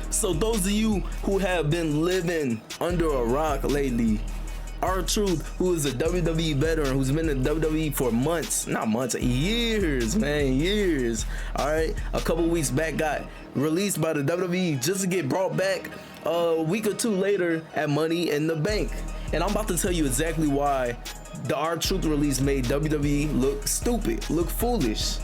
So those of you who have been living under a rock lately, rtruth, who is a WWE veteran who's been in WWE for months, not months, years, man, years. All right, a couple weeks back got released by the WWE just to get brought back a week or two later at Money in the Bank. And I'm about to tell you exactly why the rtruth release made WWE look stupid, look foolish.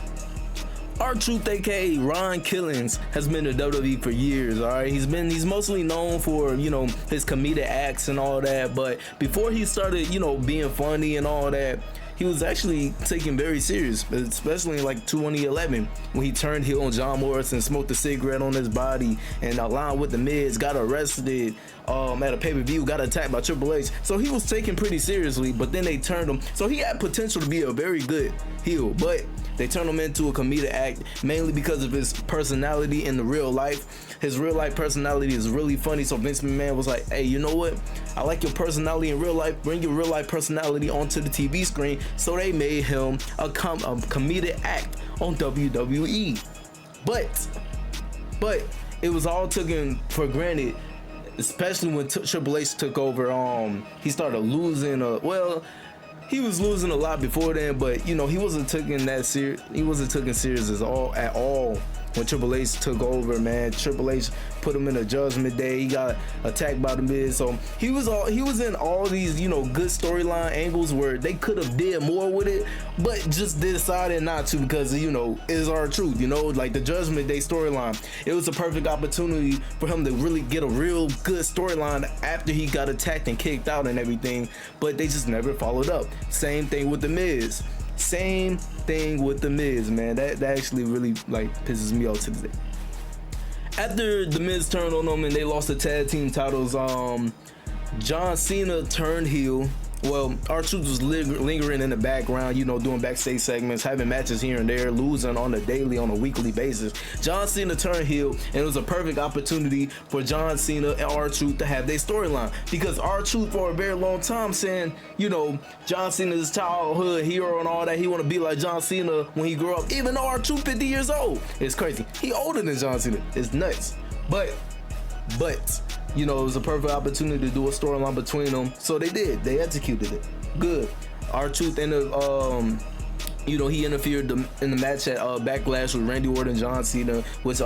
rtruth, aka Ron Killings, has been in WWE for years. All right, he's mostly known for, you know, his comedic acts and all that. But before he started, you know, being funny and all that, he was actually taken very serious, especially in like 2011 when he turned heel on John Morrison, smoked a cigarette on his body, and aligned with the Miz, got arrested at a pay-per-view, got attacked by Triple H. So he was taken pretty seriously, but then they turned him. So he had potential to be a very good heel, but they turned him into a comedic act, mainly because of his personality in the real life. His real life personality is really funny, so Vince McMahon was like, hey, you know what? I like your personality in real life. Bring your real life personality onto the TV screen. So they made him a comedic act on WWE. But it was all taken for granted, especially when Triple H took over. He started losing. He was losing a lot before then, but you know, he wasn't taken that serious. He wasn't taken serious at all when Triple H took over, man. Triple H put him in a Judgment Day. He got attacked by the Miz. So he was in all these, you know, good storyline angles where they could have did more with it, but just decided not to because, you know, it's rtruth, you know, like the Judgment Day storyline. It was a perfect opportunity for him to really get a real good storyline after he got attacked and kicked out and everything, but they just never followed up. Same thing with the Miz. Same thing with the Miz, man. That actually really like pisses me off to this day. After the Miz turned on them and they lost the tag team titles, John Cena turned heel. Well, rtruth was lingering in the background, you know, doing backstage segments, having matches here and there, losing on a weekly basis. John Cena turned heel, and it was a perfect opportunity for John Cena and rtruth to have their storyline, because rtruth for a very long time saying, you know, John Cena's childhood hero and all that, he want to be like John Cena when he grew up, even though rtruth 50 years old. It's crazy. He older than John Cena. It's nuts. But you know, it was a perfect opportunity to do a storyline between them, so they did. They executed it good. rtruth ended you know, he interfered in the match at Backlash with Randy Orton and John Cena, which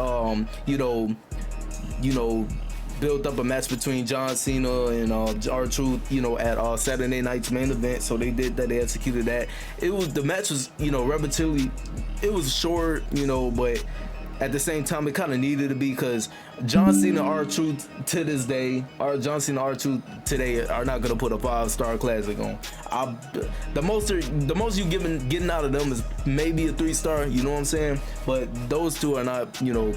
you know, built up a match between John Cena and rtruth, you know, at Saturday night's main event. So they did that. They executed that. The match was, you know, relatively, it was short, you know, but at the same time, it kind of needed to be, because John Cena rtruth to this day, or John Cena rtruth today, are not gonna put a 5-star classic on. The most you getting out of them is maybe a 3-star. You know what I'm saying? But those two are not, you know,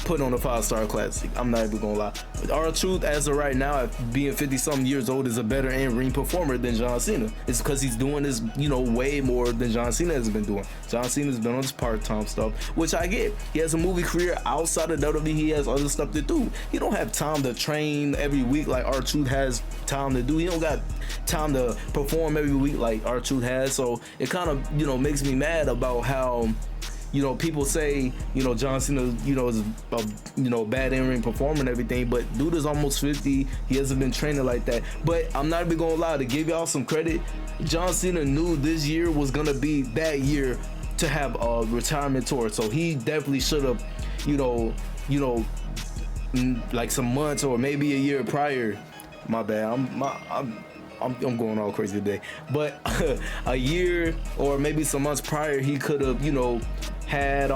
put on a 5-star classic. I'm not even gonna lie. rtruth, as of right now, being 50-something years old, is a better in-ring performer than John Cena. It's because he's doing this, you know, way more than John Cena has been doing. John Cena's been on this part-time stuff, which I get. He has a movie career outside of WWE. He has other stuff to do. He don't have time to train every week like rtruth has time to do. He don't got time to perform every week like rtruth has. So it kind of, you know, makes me mad about how, you know, people say, you know, John Cena, you know, is a, you know, bad in-ring performer and everything, but dude is almost 50. He hasn't been training like that. But I'm not even gonna lie, to give y'all some credit, John Cena knew this year was gonna be that year to have a retirement tour. So he definitely should have, you know, like some months or maybe a year prior. My bad. I'm going all crazy today, but a year or maybe some months prior, he could have, you know, had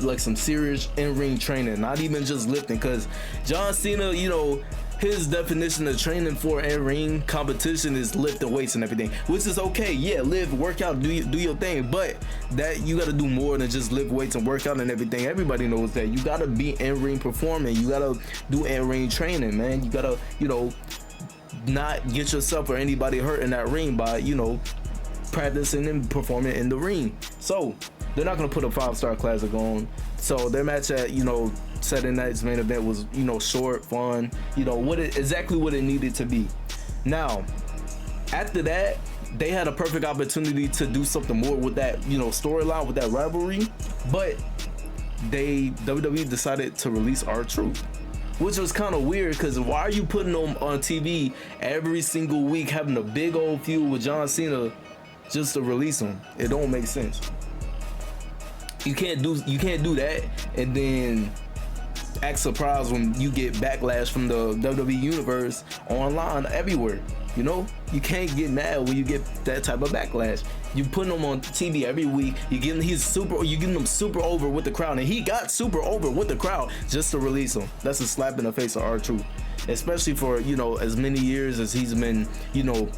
like some serious in-ring training, not even just lifting, because John Cena, you know, his definition of training for in-ring competition is lifting weights and everything, which is okay. Yeah, work out, do your thing, but that you got to do more than just lift weights and work out and everything. Everybody knows that you got to be in-ring performing. You got to do in-ring training, man. You got to, you know, not get yourself or anybody hurt in that ring by, you know, practicing and performing in the ring. So they're not gonna put a 5-star classic on. So their match at, you know, Saturday night's main event was, you know, short, fun, you know, exactly what it needed to be. Now after that, they had a perfect opportunity to do something more with that, you know, storyline, with that rivalry, but WWE decided to release rtruth, which was kind of weird, because why are you putting them on TV every single week, having a big old feud with John Cena just to release them? It don't make sense. You can't do that and then act surprised when you get backlash from the WWE universe online everywhere. You know, you can't get mad when you get that type of backlash. You putting him on TV every week. You getting him super over with the crowd, and he got super over with the crowd just to release him. That's a slap in the face of rtruth, especially for, you know, as many years as he's been, you know,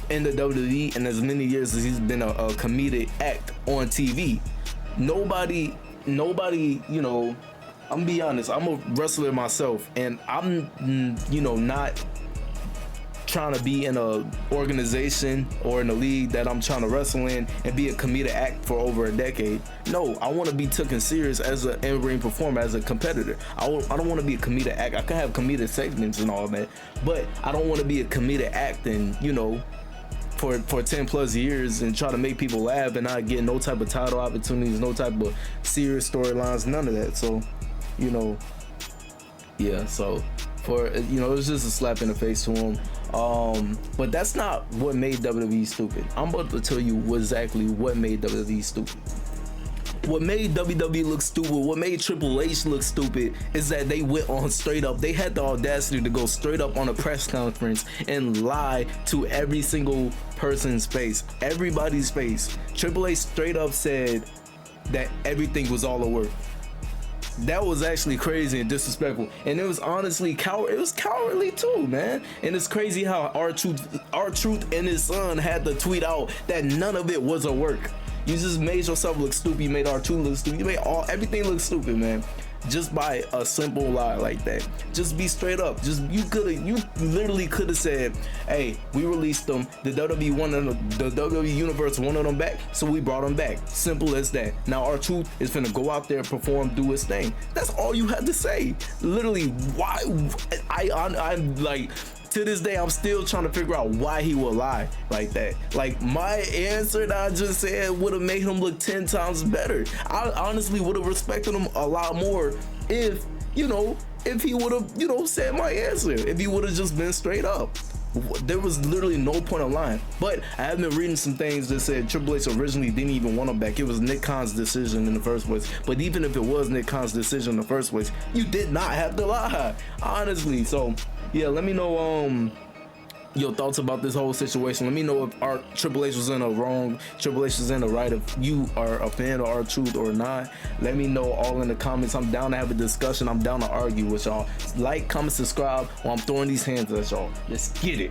in the WWE, and as many years as he's been a comedic act on TV. Nobody, you know, I'm gonna be honest, I'm a wrestler myself, and I'm, you know, not trying to be in a organization or in a league that I'm trying to wrestle in and be a comedic act for over a decade. No, I want to be taken serious as an in-ring performer, as a competitor. I don't want to be a comedic act. I can have comedic segments and all that, but I don't want to be a comedic act and, you know, for 10 plus years and try to make people laugh and not get no type of title opportunities, no type of serious storylines, none of that. So, you know, yeah, so for, you know, it was just a slap in the face to him. But that's not what made WWE stupid. I'm about to tell you exactly what made WWE stupid. What made WWE look stupid, what made Triple H look stupid, is that they went on straight up. They had the audacity to go straight up on a press conference and lie to every single person's face, everybody's face. Triple H straight up said that everything was all a work. That was actually crazy and disrespectful, and it was honestly it was cowardly too, man. And it's crazy how rtruth and his son had to tweet out that none of it was a work. You just made yourself look stupid. You made rtruth look stupid. You made everything look stupid, man, just by a simple lie like that. Just be straight up. You literally could have said, hey, we released them, the WWE universe wanted them back, so we brought them back. Simple as that. Now rtruth is finna go out there, perform, do his thing. That's all you had to say. Literally, why? I'm like, to this day, I'm still trying to figure out why he would lie like that. Like, my answer that I just said would have made him look 10 times better. I honestly would have respected him a lot more if, you know, if he would have, you know, said my answer. If he would have just been straight up. There was literally no point of lying. But I have been reading some things that said Triple H originally didn't even want him back. It was Nick Khan's decision in the first place. But even if it was Nick Khan's decision in the first place, you did not have to lie, honestly. So yeah, let me know your thoughts about this whole situation. Let me know if our Triple H was in the wrong, Triple H was in the right, if you are a fan of rtruth or not. Let me know all in the comments. I'm down to have a discussion. I'm down to argue with y'all. Like, comment, subscribe while I'm throwing these hands at y'all. Let's get it.